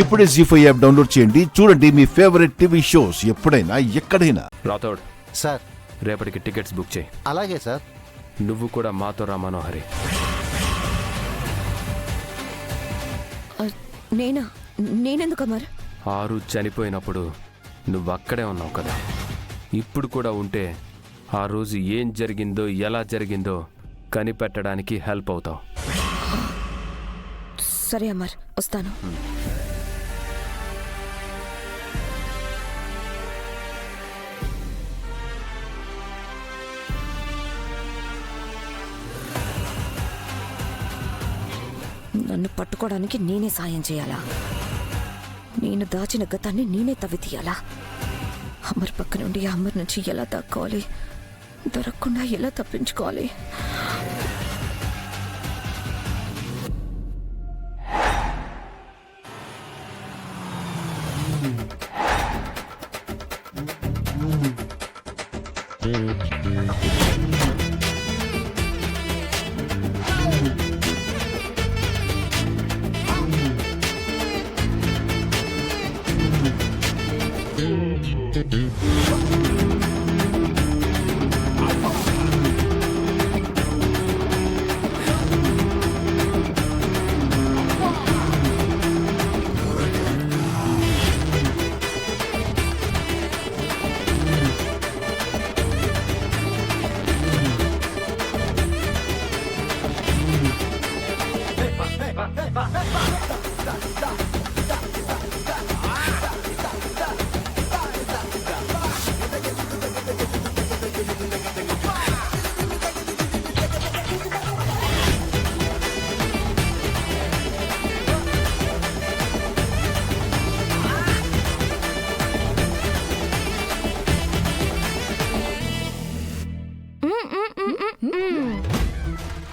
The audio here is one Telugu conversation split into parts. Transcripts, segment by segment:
ఇప్పుడే జీ5 యాప్ డౌన్లోడ్ చేయండి. చూడండి మీ ఫేవరెట్ టీవీ షోస్ ఎప్పుడైనా ఎక్కడైనా. రాథోడ్ సార్, రేపటికి టికెట్స్ బుక్ చేయి. అలాగే సార్. నువ్వు కూడా మాతో రా మనోహరి. నేనెందుకు అమర్? ఆరు చనిపోయినప్పుడు నువ్వు అక్కడే ఉన్నావు కదా, ఇప్పుడు కూడా ఉంటే ఆ రోజు ఏం జరిగిందో ఎలా జరిగిందో కనిపెట్టడానికి హెల్ప్ అవుతావు. సరే అమర్, వస్తాను. నన్ను పట్టుకోవడానికి నేనే సాయం చేయాలా? నేను దాచిన గతాన్ని నేనే తవ్వి తీయాలా? అమర్ పక్క నుండి అమర్ నుంచి ఎలా దక్కోవాలి? దొరకకుండా ఎలా తప్పించుకోవాలి?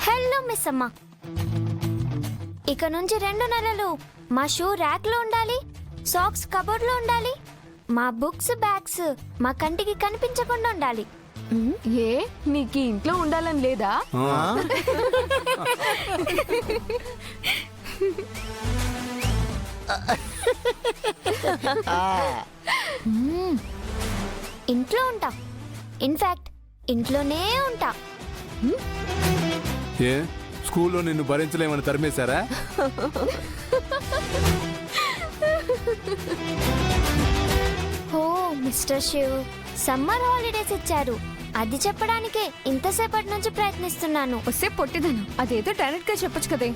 హలో మిస్ అమ్మ, ఇక నుంచి 2 నెలలు మా షూ ర్యాక్ లో ఉండాలి, సాక్స్ కబోర్డ్ లో ఉండాలి, మా బుక్స్ బ్యాగ్స్ మా కంటికి కనిపించకుండా ఉండాలి. ఏ నీకు ఇంట్లో ఉండాలని లేదా? ఇంట్లో ఉంటా, ఇన్ఫాక్ట్ ఇంట్లోనే ఉంటా. ఏ స్కూల్లో నిన్ను భరించలేమని తరిమేశారా? ఓ మిస్టర్ శివ్, సమ్మర్ హాలిడేస్ ఇచ్చారు, అది చెప్పడానికే ఇంతసేపటి నుంచి ప్రయత్నిస్తున్నాను. వస్తే పొట్టిదను, అదేదో డైరెక్ట్ గా చెప్పొచ్చు కదే.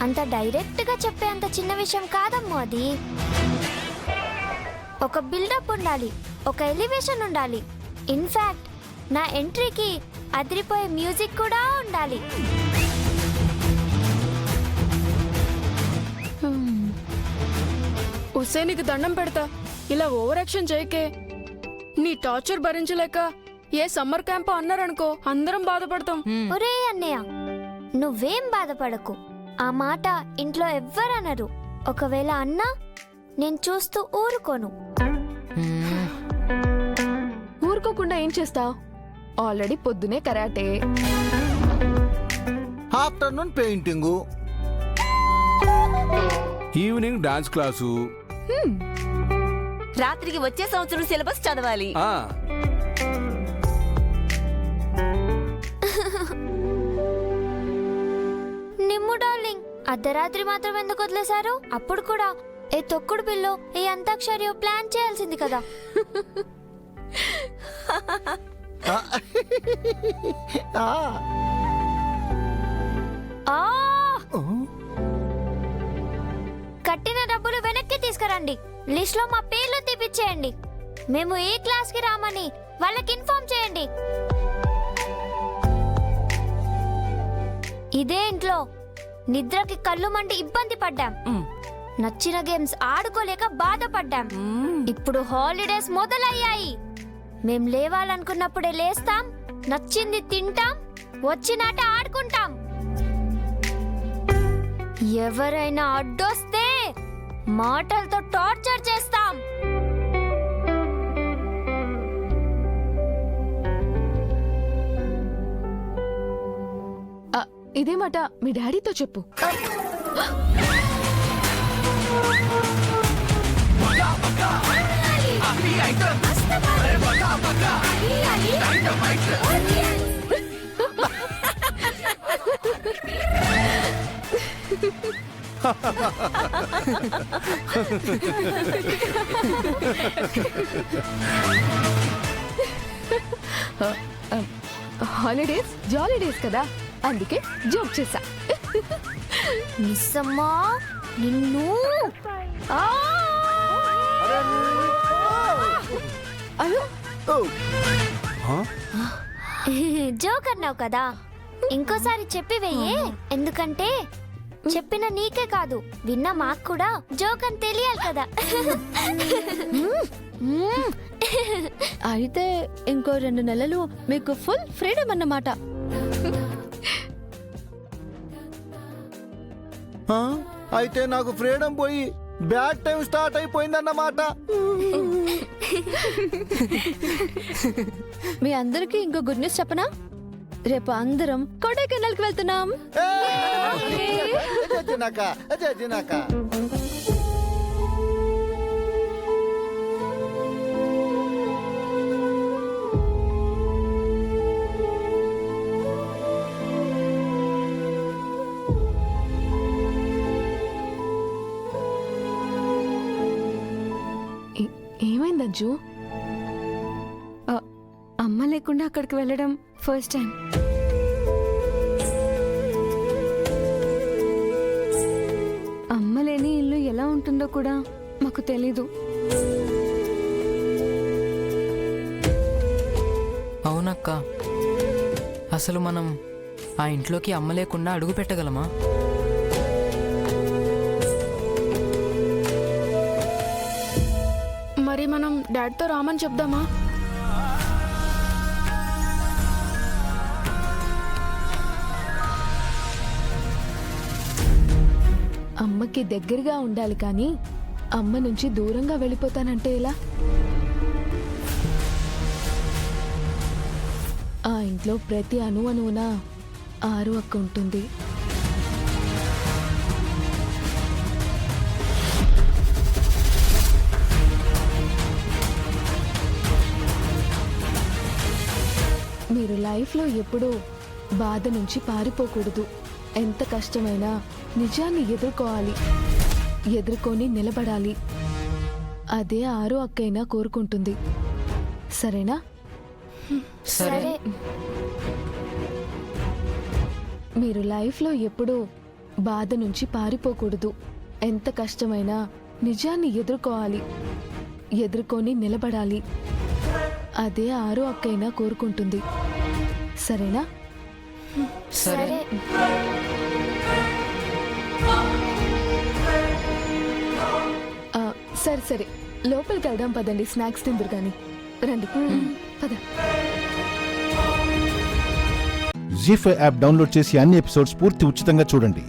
అంత డైరెక్ట్ గా చెప్పే అంత చిన్న విషయం కాదమ్మా అది. ఒక బిల్డప్ ఉండాలి, ఒక ఎలివేషన్ ఉండాలి, ఇన్ఫాక్ట్ నా ఎంట్రీకి అదిరిపోయే మ్యూజిక్ కూడా ఉండాలి. వస్తే నీకు దండం పెడతా, ఇలా ఓవర్ యాక్షన్ చేయకే. నీ టార్చర్ భరించలేక ఏ సమ్మర్ క్యాంప్ అన్నారనుకో, అందరం బాధపడతాం. ఒరే అన్నయ్య, నువ్వేం బాధపడకు, ఆ మాట ఇంట్లో ఎవ్వరనరు. ఒకవేళ అన్నా నేను చూస్తూ ఊరుకోను. ఊరుకోకుండా ఏం చేస్తావు? ఆల్రెడీ పొద్దునే karate, afternoon painting, evening dance class, రాత్రికి వచ్చే సంవత్సరం సిలబస్ చదవాలి. నిమ్ము డార్లింగ్, అర్ధరాత్రి మాత్రం ఎందుకు వదిలేశారు? అప్పుడు కూడా ఏ తొక్కుడు పిల్లో ఏ అంతాక్షరియో ప్లాన్ చేయాల్సింది కదా. కట్టిన డబ్బులు వెనక్కి తీసుకురండి, లిస్ట్ లో మా పేర్లు తీపిచ్చేయండి. మేము ఏ క్లాస్ కి రామని వాళ్ళకి ఇన్ఫార్మ్ చేయండి. ఇదే ఇంట్లో నిద్రకి కళ్ళు మండి ఇబ్బంది పడ్డాం, నచ్చిన గేమ్స్ ఆడుకోలేక బాధపడ్డాం. ఇప్పుడు హాలిడేస్ మొదలయ్యాయి, మేం లేవాలనుకున్నప్పుడే లేస్తాం, నచ్చింది తింటాం, వచ్చినాట ఆడుకుంటాం. ఎవరైనా అడ్డొస్తే మాటలతో టార్చర్ చేస్తాం. ఇదే మాట మీ డాడీతో చెప్పు. హాలిడేస్ జాలీడేస్ కదా, అందుకే జోక్ చేశా. మిస్సమ్మా నిన్ను అయ్యో, జోక్ అన్నావు కదా, ఇంకోసారి చెప్పి వెయ్యి. ఎందుకంటే చెప్పిన నీకే కాదు, విన్న మాకు కూడా జోక్ అని తెలియాలి కదా. అయితే ఇంకో 2 నెలలు మీకు ఫుల్ ఫ్రీడమ్ అన్నమాట. అయితే నాకు ఫ్రీడమ్ పోయి బ్యాడ్ టైం స్టార్ట్ అయిపోయిందన్నమాట. మీ అందరికీ ఇంకో గుడ్ న్యూస్ చెప్పనా? రేపు అందరం కొడైకెనాల్కి వెళ్తున్నాం. జనాక ఏమైంది అజ్జు? అమ్మ లేకుండా అక్కడికి వెళ్ళడం ఫస్ట్ టైం. అమ్మ లేని ఇల్లు ఎలా ఉంటుందో కూడా మాకు తెలీదు. అవునక్క, అసలు మనం ఆ ఇంట్లోకి అమ్మ లేకుండా అడుగు పెట్టగలమా? మరి మనం డాడ్తో రామని చెప్దామా? అమ్మకి దగ్గరగా ఉండాలి కానీ అమ్మ నుంచి దూరంగా వెళ్ళిపోతానంటే ఎలా? ఆ ఇంట్లో ప్రతి అణువున ఆరు అక్క ఉంటుంది. మీరు లైఫ్లో ఎప్పుడూ బాధ నుంచి పారిపోకూడదు. ఎంత కష్టమైనా నిజాన్ని ఎదుర్కోవాలి, ఎదుర్కొని నిలబడాలి. అదే ఆరు అక్కైనా కోరుకుంటుంది. సరేనా? సరే. మీరు లైఫ్లో ఎప్పుడూ బాధ నుంచి పారిపోకూడదు. ఎంత కష్టమైనా నిజాన్ని ఎదుర్కోవాలి, ఎదుర్కొని నిలబడాలి. అదే ఆరు అక్కైనా కోరుకుంటుంది. సరేనా? సరే. సరే సరే, లోపలికి వెళ్దాం పదండి. స్నాక్స్ తిందురు కానీ రండి. పద. జీ5 యాప్ డౌన్లోడ్ చేసి అన్ని ఎపిసోడ్స్ పూర్తి ఉచితంగా చూడండి.